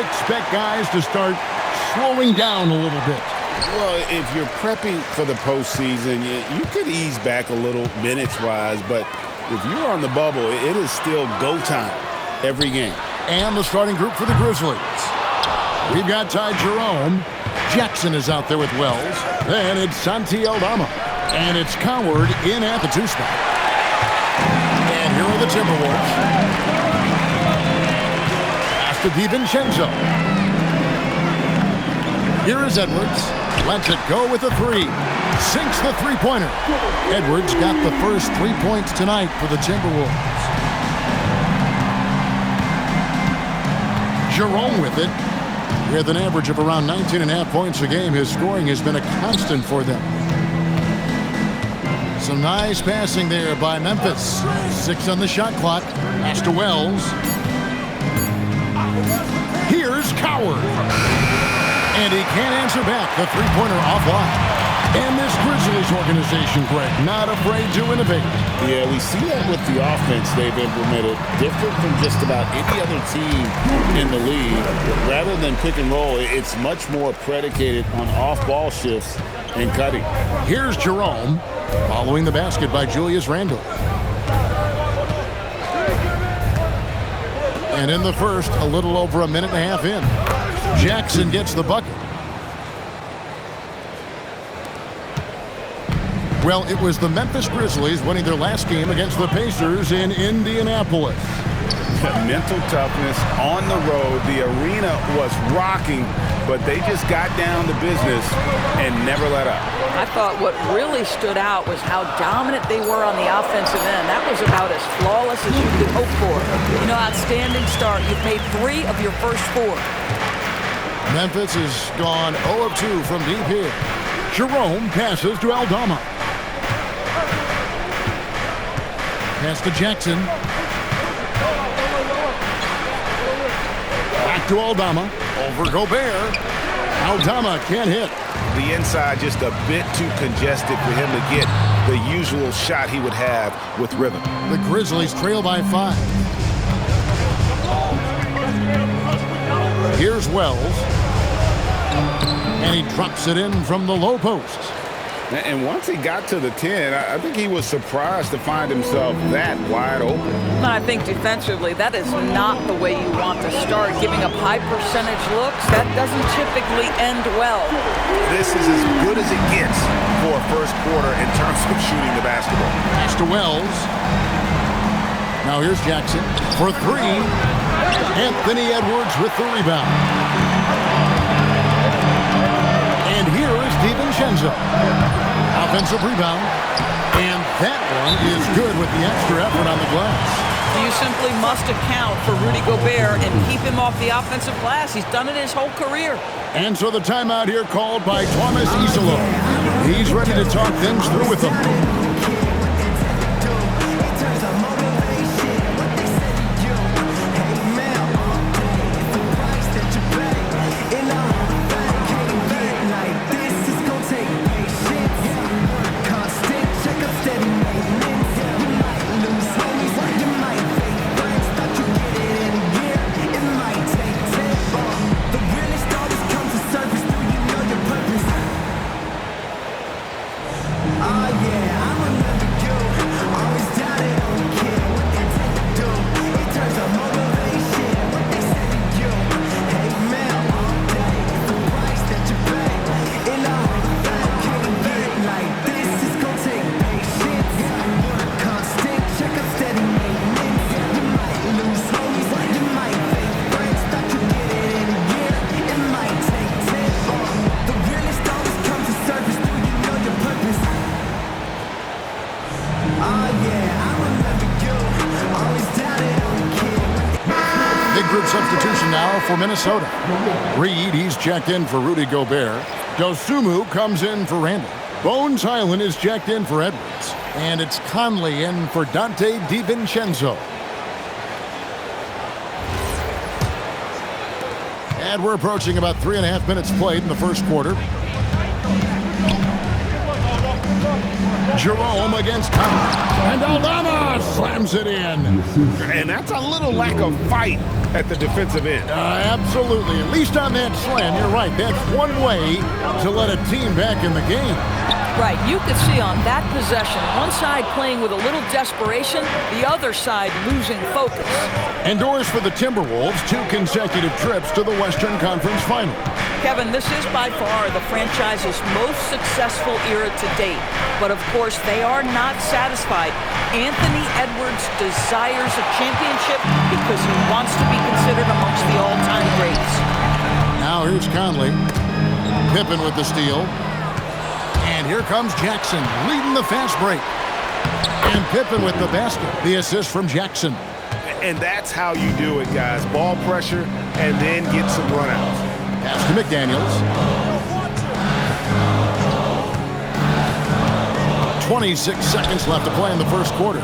expect guys to start slowing down a little bit. Well, if you're prepping for the postseason, you could ease back a little minutes-wise, but if you're on the bubble, it is still go time every game. And the starting group for the Grizzlies. We've got Ty Jerome. Jackson is out there with Wells. And it's Santi Aldama. And it's Coward in at the 2 spot. And here are the Timberwolves. Pass to DiVincenzo. Here is Edwards. Lets it go with a 3. Sinks the three-pointer. Edwards got the first 3 points tonight for the Timberwolves. Jerome with it. With an average of around 19.5 points a game, his scoring has been a constant for them. Some nice passing there by Memphis. 6 on the shot clock. Pass to Wells. Here's Coward. And he can't answer back. The three-pointer offline. And this Grizzlies organization, Greg, not afraid to innovate. Yeah, we see that with the offense they've implemented. Different from just about any other team in the league. Rather than pick and roll, it's much more predicated on off-ball shifts and cutting. Here's Jerome, following the basket by Julius Randle. And in the first, a little over a minute and a half in, Jackson gets the bucket. Well, it was the Memphis Grizzlies winning their last game against the Pacers in Indianapolis. Mental toughness on the road. The arena was rocking, but they just got down to business and never let up. I thought what really stood out was how dominant they were on the offensive end. That was about as flawless as you could hope for. You know, outstanding start. You've made 3 of your first 4. Memphis has gone 0 of 2 from deep here. Jerome passes to Aldama. Pass to Jackson. Back to Aldama. Over Gobert. Aldama can't hit. The inside just a bit too congested for him to get the usual shot he would have with rhythm. The Grizzlies trail by 5. Here's Wells. And he drops it in from the low post. And once he got to the 10, I think he was surprised to find himself that wide open. I think defensively, that is not the way you want to start. Giving up high percentage looks, that doesn't typically end well. This is as good as it gets for a first quarter in terms of shooting the basketball. Pass to Wells. Now here's Jackson for 3. Anthony Edwards with the rebound. And here is DiVincenzo. Offensive rebound. And that one is good with the extra effort on the glass. You simply must account for Rudy Gobert and keep him off the offensive glass. He's done it his whole career. And so the timeout here called by Thomas Isola. He's ready to talk things through with them. Substitution now for Minnesota. Reed, he's checked in for Rudy Gobert. Dosunmu comes in for Randle. Bones Hyland is checked in for Edwards. And it's Conley in for Dante DiVincenzo. And we're approaching about 3.5 minutes played in the first quarter. Jerome against Conley. And Aldama slams it in. And that's a little lack of fight at the defensive end. Absolutely. At least on that slam, you're right. That's one way to let a team back in the game. Right, you could see on that possession, one side playing with a little desperation, the other side losing focus. Endures for the Timberwolves 2 consecutive trips to the Western Conference Final. Kevin, this is by far the franchise's most successful era to date. But of course, they are not satisfied. Anthony Edwards desires a championship because he wants to be considered amongst the all-time greats. Now here's Conley. Pippen with the steal. And here comes Jackson leading the fast break. And Pippen with the basket. The assist from Jackson. And that's how you do it, guys. Ball pressure and then get some runouts. Pass to McDaniels. 26 seconds left to play in the first quarter.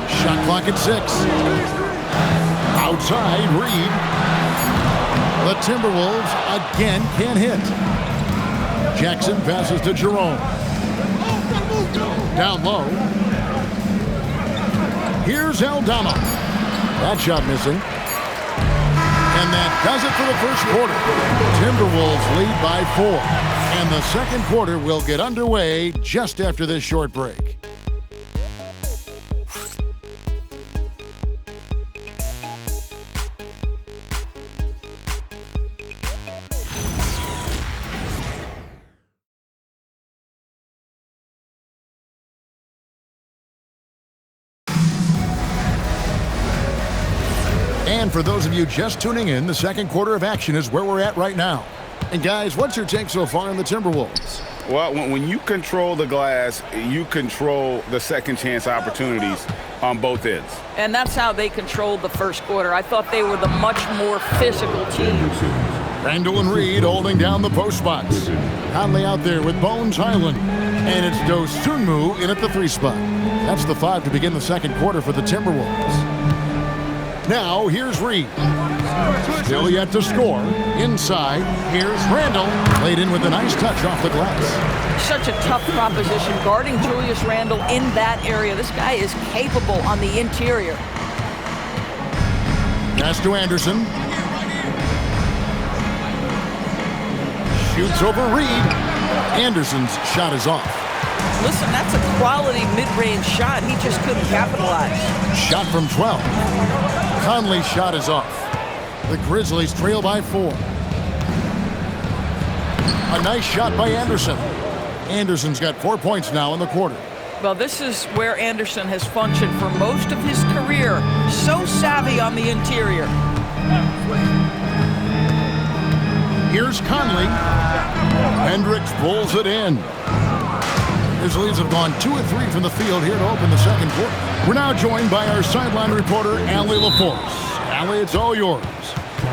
Shot clock at 6. Outside, Reed. The Timberwolves again can't hit. Jackson passes to Jerome. Down low. Here's Aldama. That shot missing. And that does it for the first quarter. Timberwolves lead by 4. And the second quarter will get underway just after this short break. And for those of you just tuning in, the second quarter of action is where we're at right now. And guys, what's your take so far on the Timberwolves? Well, when you control the glass, you control the second chance opportunities on both ends. And that's how they controlled the first quarter. I thought they were the much more physical team. Randall and Reed holding down the post spots. Conley out there with Bones Highland. And it's Dosunmu in at the 3 spot. That's the 5 to begin the second quarter for the Timberwolves. Now, here's Reed. Still yet to score. Inside, here's Randall. Laid in with a nice touch off the glass. Such a tough proposition guarding Julius Randle in that area. This guy is capable on the interior. Pass to Anderson. Shoots over Reed. Anderson's shot is off. Listen, that's a quality mid-range shot. He just couldn't capitalize. Shot from 12. Conley's shot is off. The Grizzlies trail by 4. A nice shot by Anderson. Anderson's got 4 points now in the quarter. Well, this is where Anderson has functioned for most of his career. So savvy on the interior. Here's Conley. Hendricks pulls it in. Grizzlies have gone 2 of 3 from the field here to open the second quarter. We're now joined by our sideline reporter, Allie LaForce. Allie, it's all yours.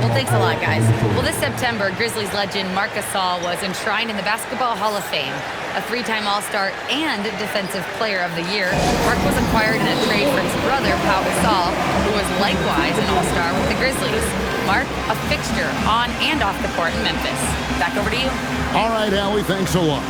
Well, thanks a lot, guys. Well, this September, Grizzlies legend Marc Gasol was enshrined in the Basketball Hall of Fame. A 3-time All-Star and Defensive Player of the Year, Marc was acquired in a trade for his brother, Pau Gasol, who was likewise an All-Star with the Grizzlies. Marc, a fixture on and off the court in Memphis. Back over to you. All right, Allie, thanks a lot.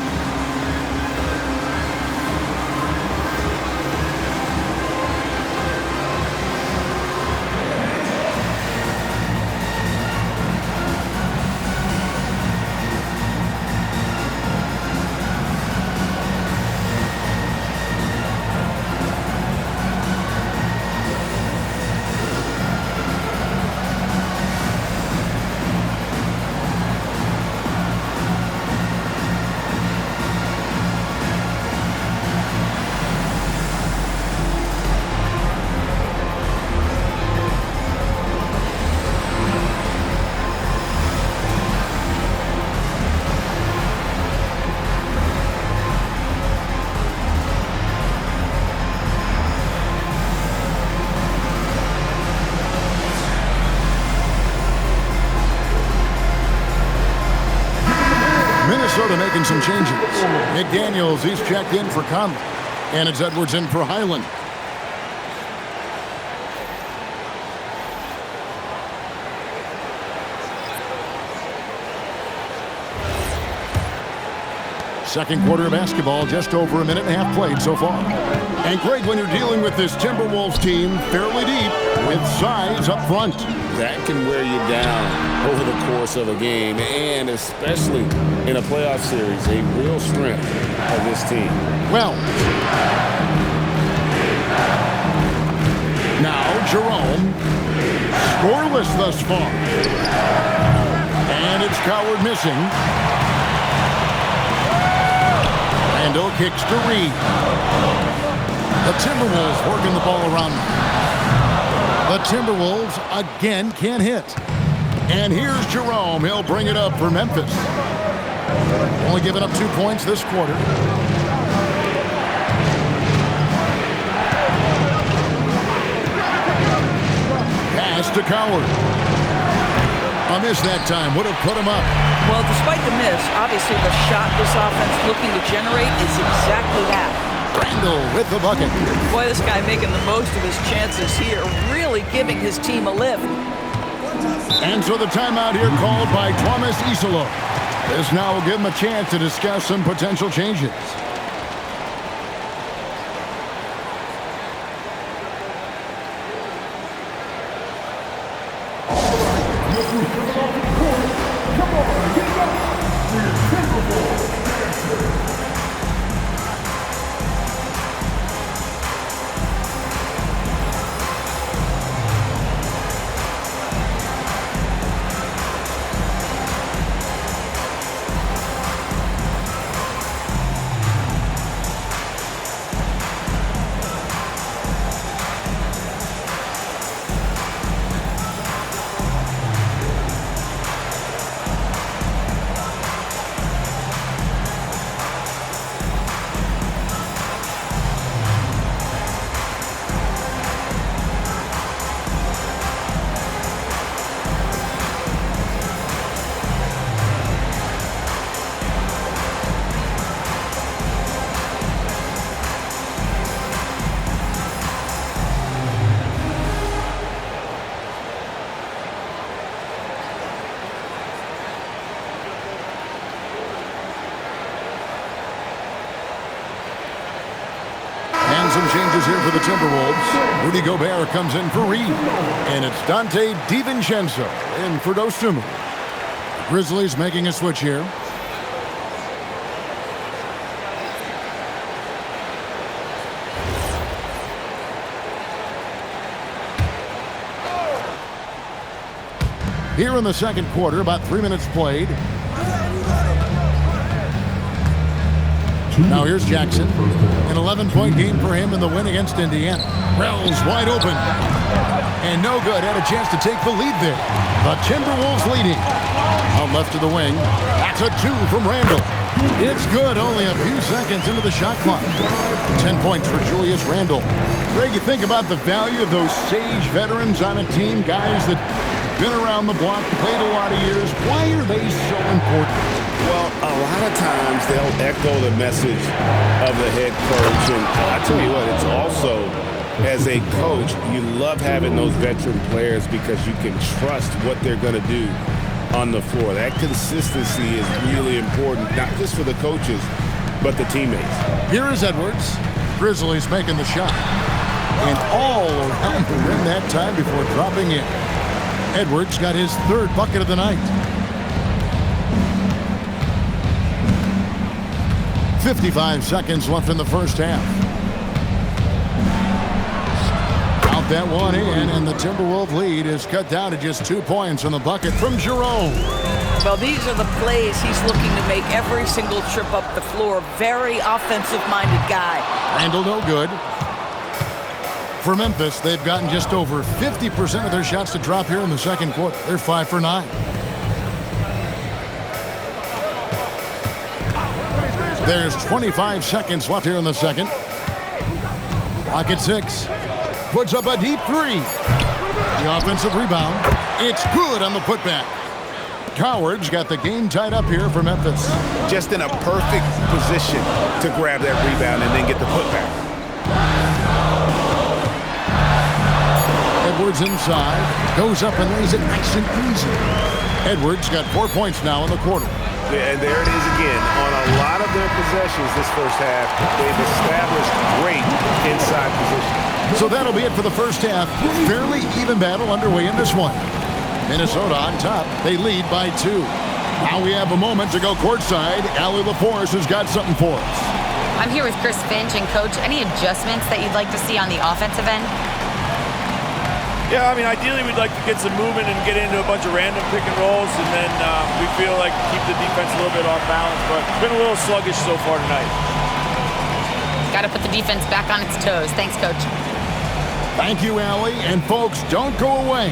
Minnesota making some changes. McDaniels, he's checked in for Conley. And it's Edwards in for Highland. Second quarter of basketball, just over a minute and a half played so far. And Greg, when you're dealing with this Timberwolves team fairly deep, with size up front. That can wear you down over the course of a game, and especially in a playoff series, a real strength of this team. Well, now Jerome, scoreless thus far. And it's Coward missing. Randall kicks to Reed. The Timberwolves working the ball around. The Timberwolves again can't hit. And here's Jerome. He'll bring it up for Memphis. Only giving up 2 points this quarter. Pass to Coward. A miss that time. Would have put him up. Well, despite the miss, obviously the shot this offense looking to generate is exactly that. Randall with the bucket. Boy, this guy making the most of his chances here, really giving his team a lift. And so the timeout here called by Thomas Isolo. This now will give him a chance to discuss some potential changes. Some changes here for the Timberwolves. Rudy Gobert comes in for Reed. And it's Dante DiVincenzo in for Dosunmu. Grizzlies making a switch here. Here in the second quarter, about 3 minutes played. Now here's Jackson. An 11-point game for him in the win against Indiana. Wells wide open. And no good. Had a chance to take the lead there. The Timberwolves leading. Out left to the wing. That's a 2 from Randall. It's good. Only a few seconds into the shot clock. 10 points for Julius Randall. Greg, you think about the value of those sage veterans on a team, guys that been around the block, played a lot of years. Why are they so important? Well, a lot of times they'll echo the message of the head coach. And I tell you what, it's also, as a coach, you love having those veteran players because you can trust what they're going to do on the floor. That consistency is really important, not just for the coaches, but the teammates. Here is Edwards. Grizzlies making the shot. And all around the rim that time before dropping in. Edwards got his third bucket of the night. 55 seconds left in the first half. Out that one in, and the Timberwolves lead is cut down to just 2 points on the bucket from Jerome. Well, these are the plays he's looking to make every single trip up the floor. Very offensive-minded guy. Randall no good. For Memphis, they've gotten just over 50% of their shots to drop here in the second quarter. They're 5 for 9. There's 25 seconds left here in the second. Clock at 6. Puts up a deep 3. The offensive rebound. It's good on the putback. Coward's got the game tied up here for Memphis. Just in a perfect position to grab that rebound and then get the putback. Edwards inside. Goes up and lays it nice and easy. Edwards got 4 points now in the quarter. And there it is again. On a lot of their possessions this first half, they've established great inside position. So that'll be it for the first half. Fairly even battle underway in this one. Minnesota on top. They lead by 2. Now we have a moment to go courtside. Allie LaForce has got something for us. I'm here with Chris Finch. And, Coach, any adjustments that you'd like to see on the offensive end? Yeah, I mean, ideally we'd like to get some movement and get into a bunch of random pick and rolls, and then we feel like keep the defense a little bit off balance, but it's been a little sluggish so far tonight. Got to put the defense back on its toes. Thanks, Coach. Thank you, Allie. And, folks, don't go away.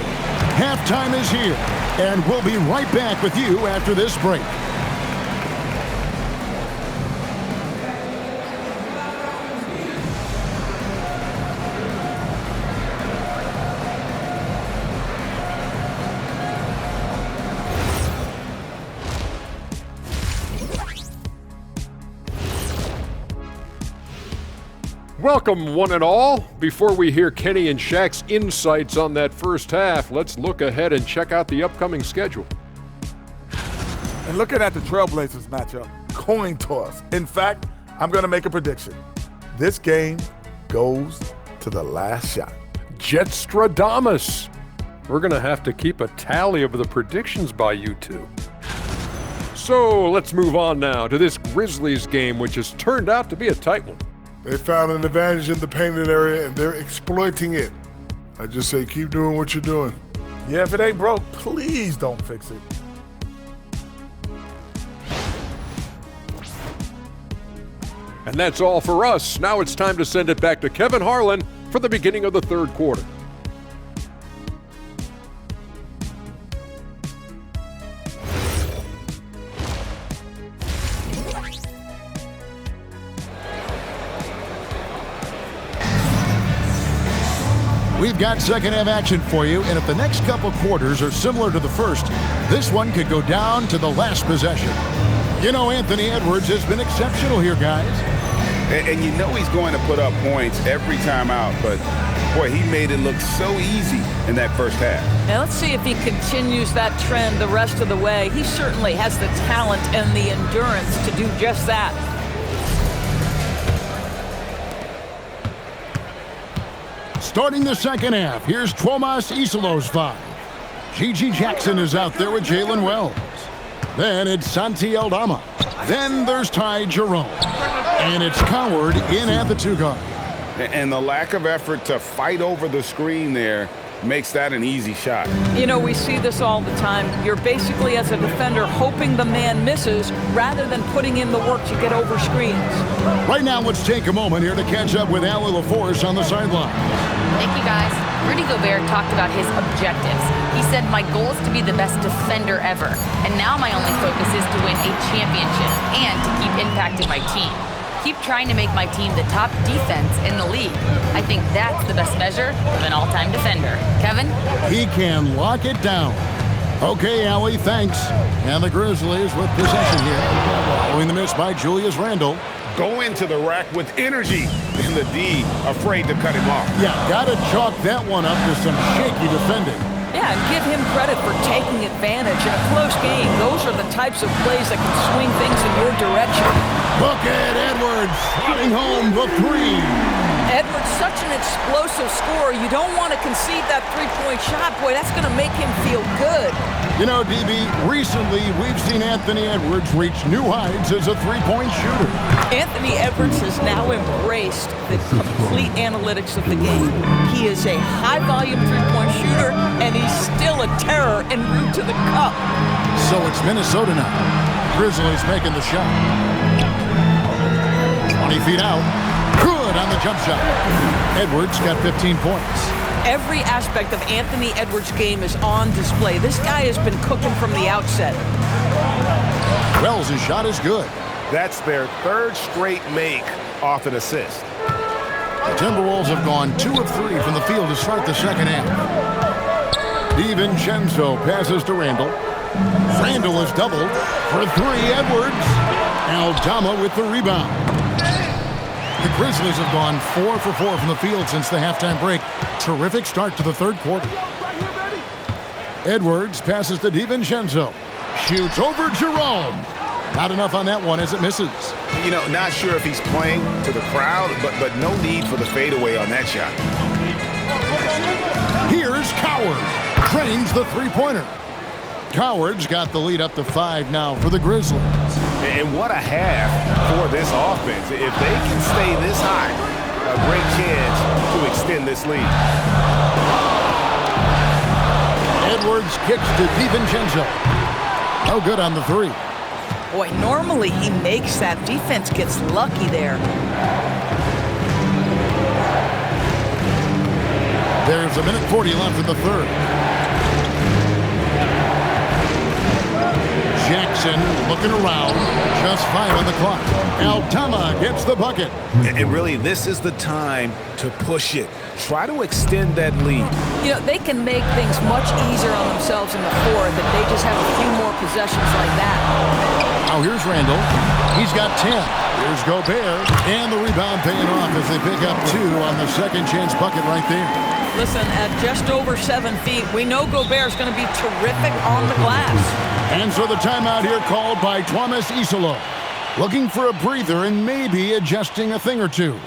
Halftime is here, and we'll be right back with you after this break. Welcome, one and all. Before we hear Kenny and Shaq's insights on that first half, let's look ahead and check out the upcoming schedule. And looking at the Trailblazers matchup, coin toss. In fact, I'm going to make a prediction. This game goes to the last shot. Jetstradamus. We're going to have to keep a tally of the predictions by you two. So let's move on now to this Grizzlies game, which has turned out to be a tight one. They found an advantage in the painted area, and they're exploiting it. I just say keep doing what you're doing. Yeah, if it ain't broke, please don't fix it. And that's all for us. Now it's time to send it back to Kevin Harlan for the beginning of the third quarter. We've got second half action for you, and if the next couple quarters are similar to the first, this one could go down to the last possession. You know, Anthony Edwards has been exceptional here, guys. And you know he's going to put up points every time out, but boy, he made it look so easy in that first half. Now let's see if he continues that trend the rest of the way. He certainly has the talent and the endurance to do just that. Starting the second half, here's Tomas Isolos 5. Gigi Jackson is out there with Jalen Wells. Then it's Santi Aldama. Then there's Ty Jerome. And it's Coward in at the 2 guard. And the lack of effort to fight over the screen there makes that an easy shot. You know, we see this all the time. You're basically, as a defender, hoping the man misses rather than putting in the work to get over screens. Right now, let's take a moment here to catch up with Allie LaForce on the sideline. Thank you, guys. Rudy Gobert talked about his objectives. He said, my goal is to be the best defender ever. And now my only focus is to win a championship and to keep impacting my team. Keep trying to make my team the top defense in the league. I think that's the best measure of an all-time defender. Kevin? He can lock it down. Okay, Allie, thanks. And the Grizzlies with possession here. Following the miss by Julius Randle. Go into the rack with energy, and the D afraid to cut him off. Yeah, gotta chalk that one up to some shaky defending. Yeah, and give him credit for taking advantage in a close game. Those are the types of plays that can swing things in your direction. Look at Edwards sliding home the 3. Edwards, such an explosive scorer. You don't want to concede that three-point shot. Boy, that's going to make him feel good. You know, DB, recently we've seen Anthony Edwards reach new heights as a three-point shooter. Anthony Edwards has now embraced the complete analytics of the game. He is a high-volume three-point shooter, and he's still a terror en route to the cup. So it's Minnesota now. Grizzlies making the shot. 20 feet out. Good on the jump shot. Edwards got 15 points. Every aspect of Anthony Edwards' game is on display. This guy has been cooking from the outset. Wells' shot is good. That's their third straight make off an assist. The Timberwolves have gone 2 of 3 from the field to start the second half. DiVincenzo passes to Randle. Randle is doubled for 3. Edwards. Aldama with the rebound. The Grizzlies have gone 4 for 4 from the field since the halftime break. Terrific start to the third quarter. Edwards passes to DiVincenzo. Shoots over Jerome. Not enough on that one as it misses. You know, not sure if he's playing to the crowd, but no need for the fadeaway on that shot. Here's Coward. Trains the three-pointer. Coward's got the lead up to 5 now for the Grizzlies. And what a half for this offense. If they can stay this high, a great chance to extend this lead. Edwards kicks to DiVincenzo. No good on the 3. Boy, normally he makes that. Defense gets lucky there. There's a minute 40 left in the third. Jackson looking around. Just 5 on the clock. Aldama gets the bucket. And really, this is the time to push it. Try to extend that lead. You know, they can make things much easier on themselves in the fourth if they just have a few more possessions like that. Now here's Randall. He's got 10. Here's Gobert. And the rebound paying off as they pick up 2 on the second chance bucket right there. Listen, at just over 7 feet, we know Gobert's going to be terrific on the glass. And so the timeout here called by Thomas Isolo. Looking for a breather and maybe adjusting a thing or two.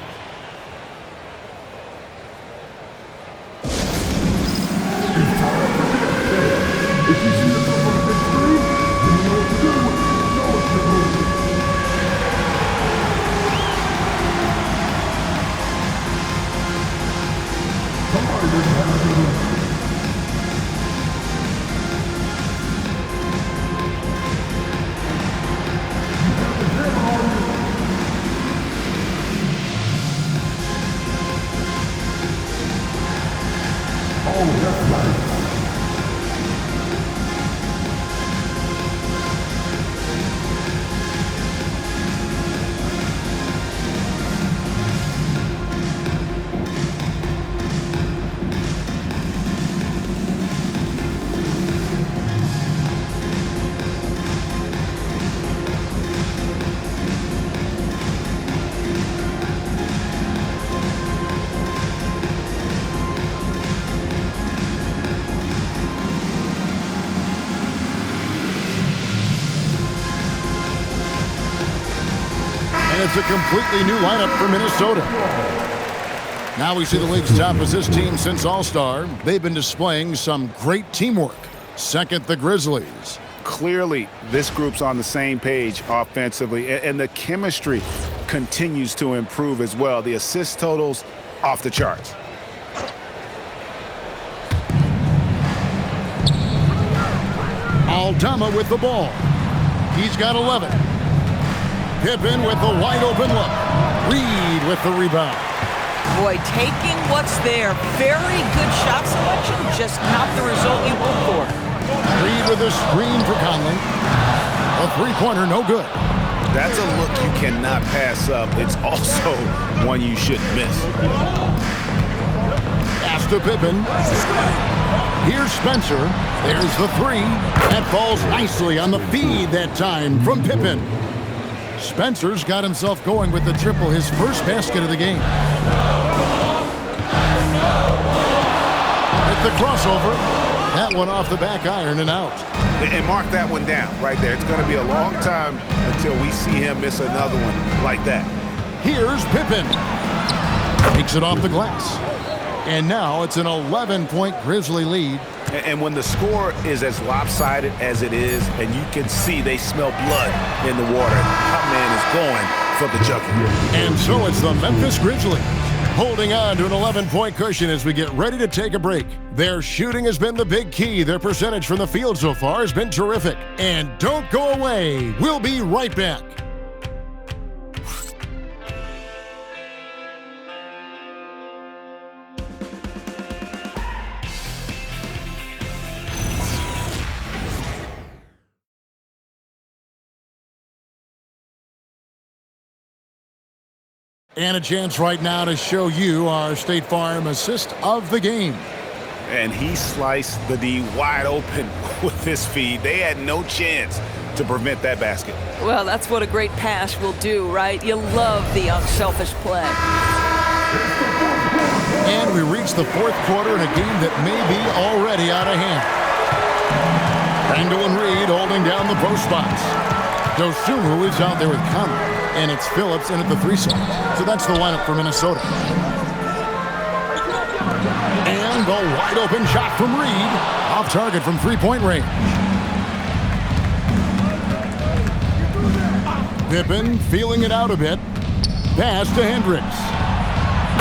It's a completely new lineup for Minnesota. Now we see the league's top assist team since All-Star. They've been displaying some great teamwork. Second, the Grizzlies. Clearly, this group's on the same page offensively, and the chemistry continues to improve as well. The assist totals off the charts. Aldama with the ball. He's got 11. Pippen with the wide-open look. Reed with the rebound. Boy, taking what's there. Very good shot selection, just not the result you hope for. Reed with a screen for Conley. A three-pointer, no good. That's a look you cannot pass up. It's also one you shouldn't miss. Pass to Pippen. Here's Spencer. There's the 3. That falls nicely on the feed that time from Pippen. Spencer's got himself going with the triple, his first basket of the game. At the crossover, that one off the back iron and out. And mark that one down right there. It's going to be a long time until we see him miss another one like that. Here's Pippen. Takes it off the glass. And now it's an 11-point Grizzly lead. And when the score is as lopsided as it is, and you can see they smell blood in the water, that man is going for the jugular. And so it's the Memphis Grizzlies holding on to an 11-point cushion as we get ready to take a break. Their shooting has been the big key. Their percentage from the field so far has been terrific. And don't go away. We'll be right back. And a chance right now to show you our State Farm assist of the game. And he sliced the D wide open with his feed. They had no chance to prevent that basket. Well, that's what a great pass will do, right? You love the unselfish play. And we reach the fourth quarter in a game that may be already out of hand. Randall and Reed holding down the post spots. Dosunmu is out there with Conley. And it's Phillips in at the 3 spot. So that's the lineup for Minnesota. And the wide open shot from Reed. Off target from three-point range. Pippen feeling it out a bit. Pass to Hendricks.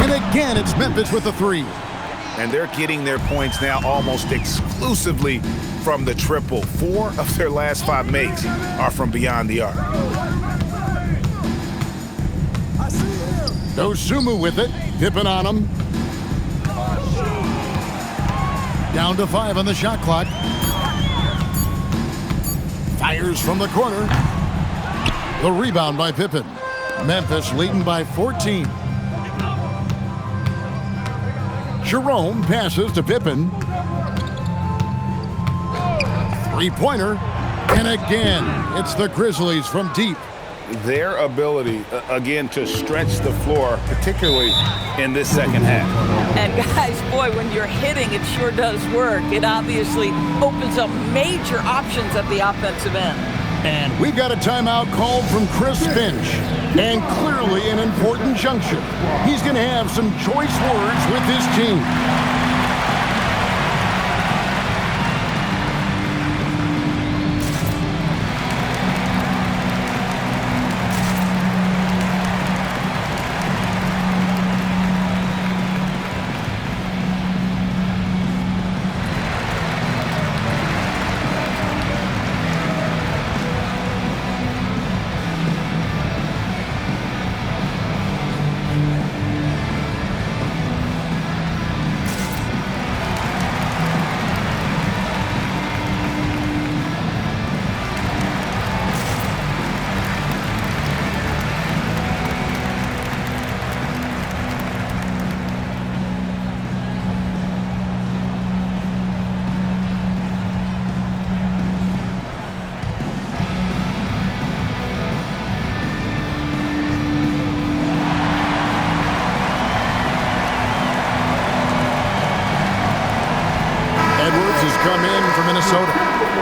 And again, it's Memphis with the three. And they're getting their points now almost exclusively from the triple. 4 of their last 5 makes are from beyond the arc. Dosunmu with it. Pippen on him. Down to 5 on the shot clock. Fires from the corner. The rebound by Pippen. Memphis leading by 14. Jerome passes to Pippen. Three-pointer. And again, it's the Grizzlies from deep. Their ability, again, to stretch the floor, particularly in this second half. And guys, boy, when you're hitting, it sure does work. It obviously opens up major options at the offensive end. And we've got a timeout called from Chris Finch. And clearly an important juncture. He's going to have some choice words with his team.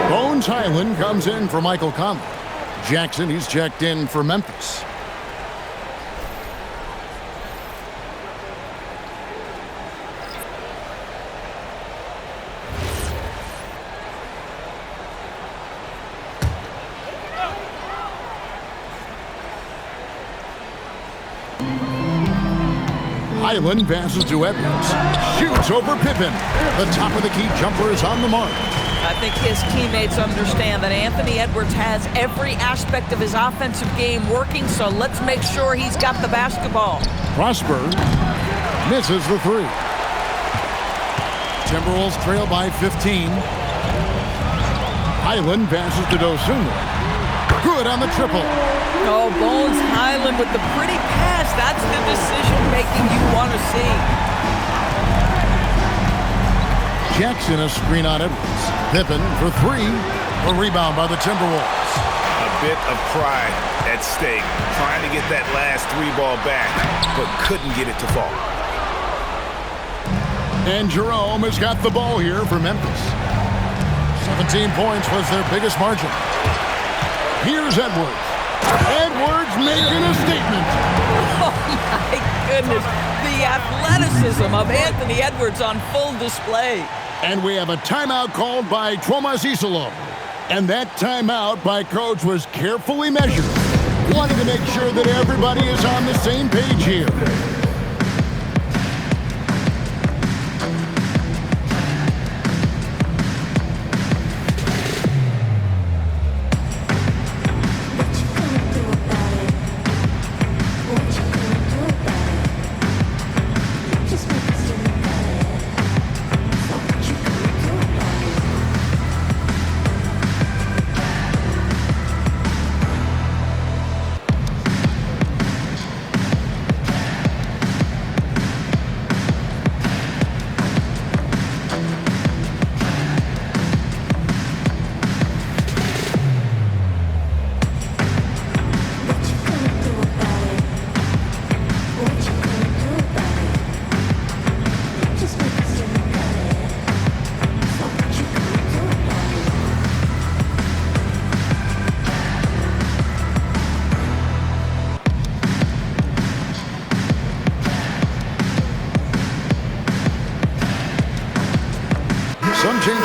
Bones Hyland comes in for Michael Conley. Jackson, he's checked in for Memphis. Hyland passes to Edwards. Shoots over Pippen. The top of the key jumper is on the mark. I think his teammates understand that Anthony Edwards has every aspect of his offensive game working, so let's make sure he's got the basketball. Prosper misses the three. Timberwolves trail by 15. Hyland passes to Dosunmu. Good on the triple. Oh, Bones Hyland with the pretty pass. That's the decision-making you want to see. Jackson a screen on Edwards. Pippen for three. A rebound by the Timberwolves. A bit of pride at stake, trying to get that last 3-ball back, but couldn't get it to fall. And Jerome has got the ball here for Memphis. 17 points was their biggest margin. Here's Edwards. Edwards making a statement. Oh, my goodness. The athleticism of Anthony Edwards on full display. And we have a timeout called by Tomas Isolo. And that timeout by Coach was carefully measured. Wanting to make sure that everybody is on the same page here.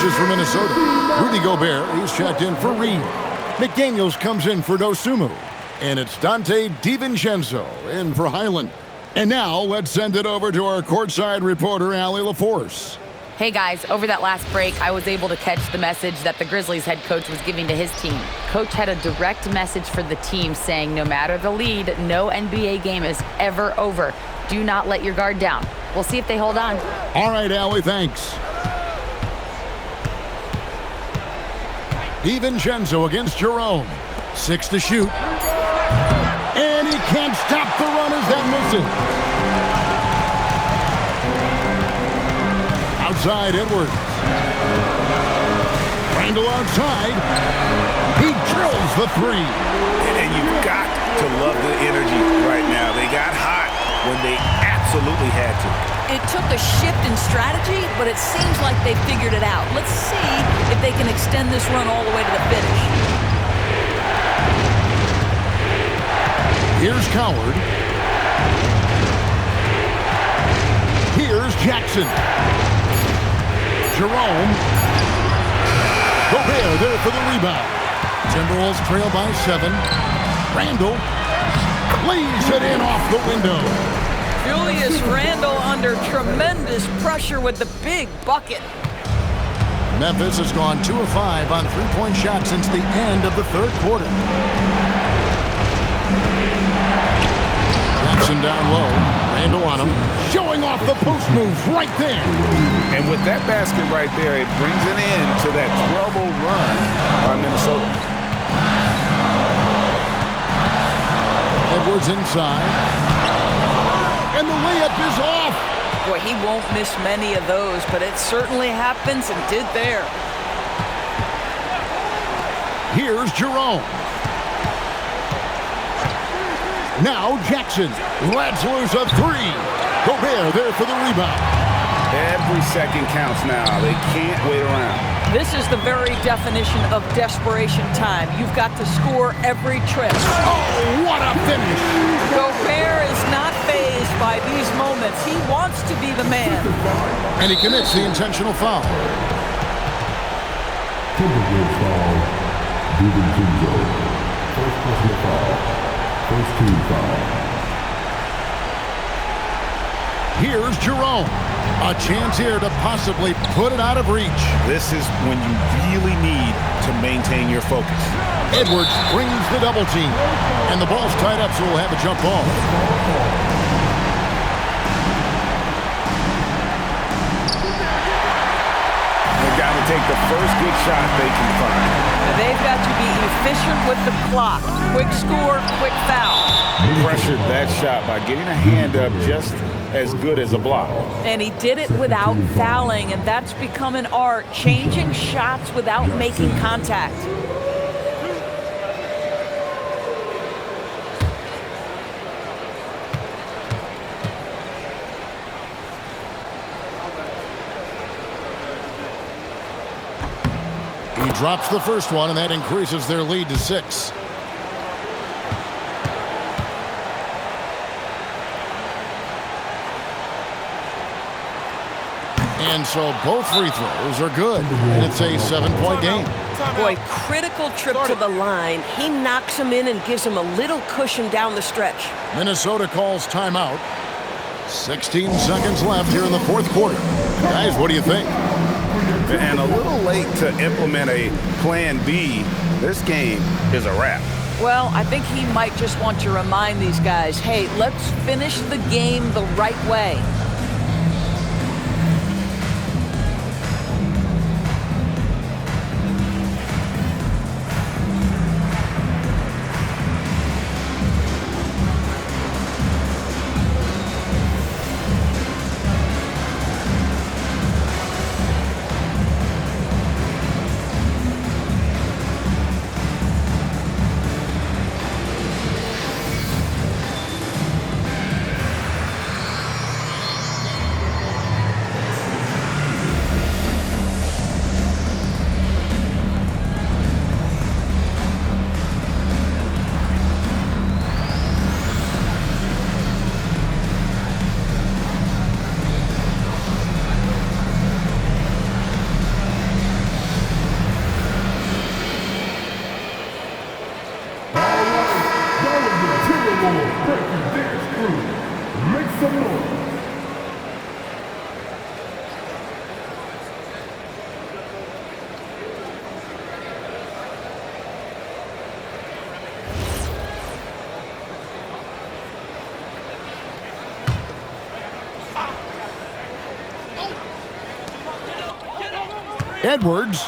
is for Minnesota. Rudy Gobert, he's checked in for Reed. McDaniels comes in for Dosunmu. And it's Dante DiVincenzo in for Highland. And now let's send it over to our courtside reporter, Allie LaForce. Hey guys, over that last break, I was able to catch the message that the Grizzlies head coach was giving to his team. Coach had a direct message for the team saying no matter the lead, no NBA game is ever over. Do not let your guard down. We'll see if they hold on. All right, Allie, thanks. DiVincenzo against Jerome. 6 to shoot. And he can't stop the run as that misses. Outside, Edwards. Randall outside. He drills the 3. And you've got to love the energy right now. They got hot when they absolutely had to. It took a shift in strategy, but it seems like they figured it out. Let's see if they can extend this run all the way to the finish. Here's Coward. Here's Jackson. Jerome. Gobert there for the rebound. Timberwolves trail by 7. Randall lays it in off the window. Julius Randle under tremendous pressure with the big bucket. Memphis has gone 2 of 5 on three-point shots since the end of the third quarter. Jackson down low. Randall on him. Showing off the post moves right there. And with that basket right there, it brings an end to that 12-0 run by Minnesota. Edwards inside. And the layup is off. Boy, he won't miss many of those, but it certainly happens and did there. Here's Jerome. Now Jackson lets loose a 3. Gobert there for the rebound. Every second counts now. They can't wait around. This is the very definition of desperation time. You've got to score every trip. Oh, what a finish. Gobert is not fazed by these moments. He wants to be the man. And he commits the intentional foul. Timberwolves foul. DiVincenzo. First personal foul. First team foul. Here's Jerome. A chance here to possibly put it out of reach. This is when you really need to maintain your focus. Edwards brings the double team. And the ball's tied up, so we'll have a jump ball. They've got to take the first good shot they can find. They've got to be efficient with the clock. Quick score, quick foul. Pressured that shot by getting a hand up just as good as a block. And he did it without fouling, and that's become an art, changing shots without making contact. He drops the first one, and that increases their lead to 6. And so both free throws are good. And it's a 7-point game. Boy, critical trip to the line. He knocks him in and gives him a little cushion down the stretch. Minnesota calls timeout. 16 seconds left here in the fourth quarter. Guys, what do you think? And a little late to implement a plan B. This game is a wrap. Well, I think he might just want to remind these guys, hey, let's finish the game the right way. Edwards.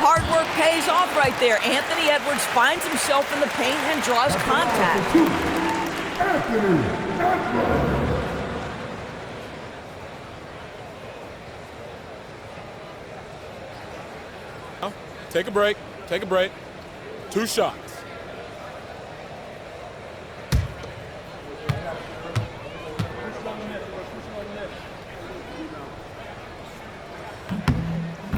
Hard work pays off right there. Anthony Edwards finds himself in the paint and draws contact. Anthony Edwards. Take a break. Take a break. 2 shots.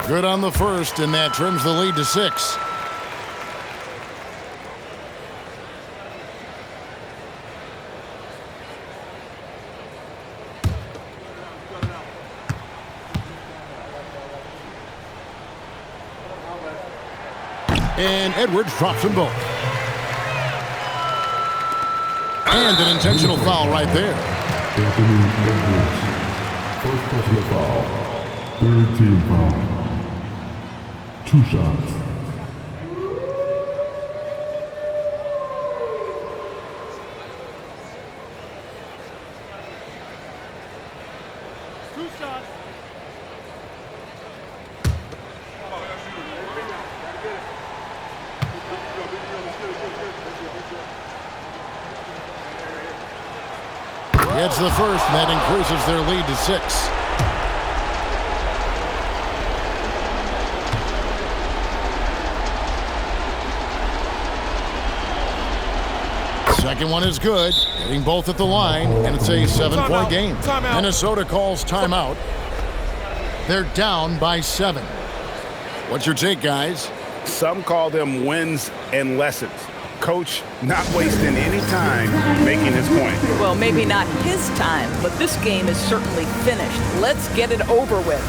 Good on the first, and that trims the lead to 6. And Edwards drops them both. And an intentional foul right there. Anthony Edwards. First personal foul. Third team foul. 2 shots. Gets the first, and that increases their lead to 6. Second one is good, hitting both at the line, and it's a 7-point game. Minnesota calls timeout. They're down by 7. What's your take, guys? Some call them wins and lessons. Coach not wasting any time making his point. Well, maybe not his time, but this game is certainly finished. Let's get it over with.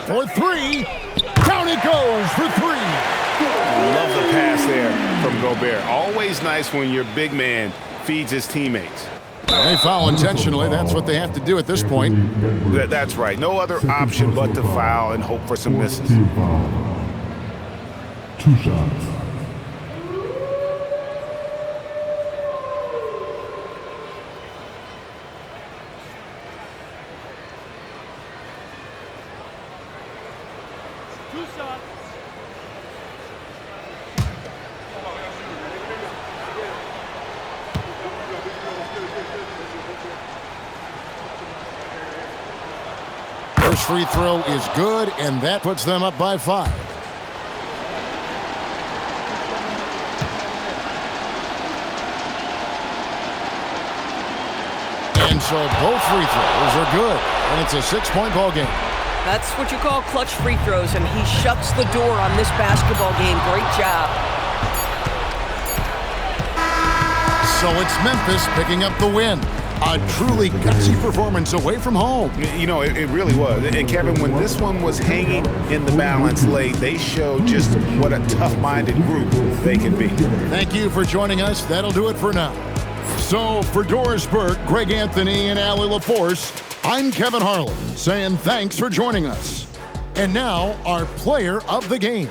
For 3. Down it goes for 3. Love the pass there from Gobert. Always nice when your big man feeds his teammates. They foul intentionally. That's what they have to do at this point. That's right. No other option but to foul and hope for some misses. 2 shots. First free throw is good, and that puts them up by 5. And so both free throws are good, and it's a 6-point ball game. That's what you call clutch free throws, and he shuts the door on this basketball game. Great job. So it's Memphis picking up the win. A truly gutsy performance away from home. You know, it really was. And Kevin, when this one was hanging in the balance late, they showed just what a tough-minded group they can be. Thank you for joining us. That'll do it for now. So for Doris Burke, Greg Anthony, and Allie LaForce, I'm Kevin Harlan saying thanks for joining us. And now our player of the game.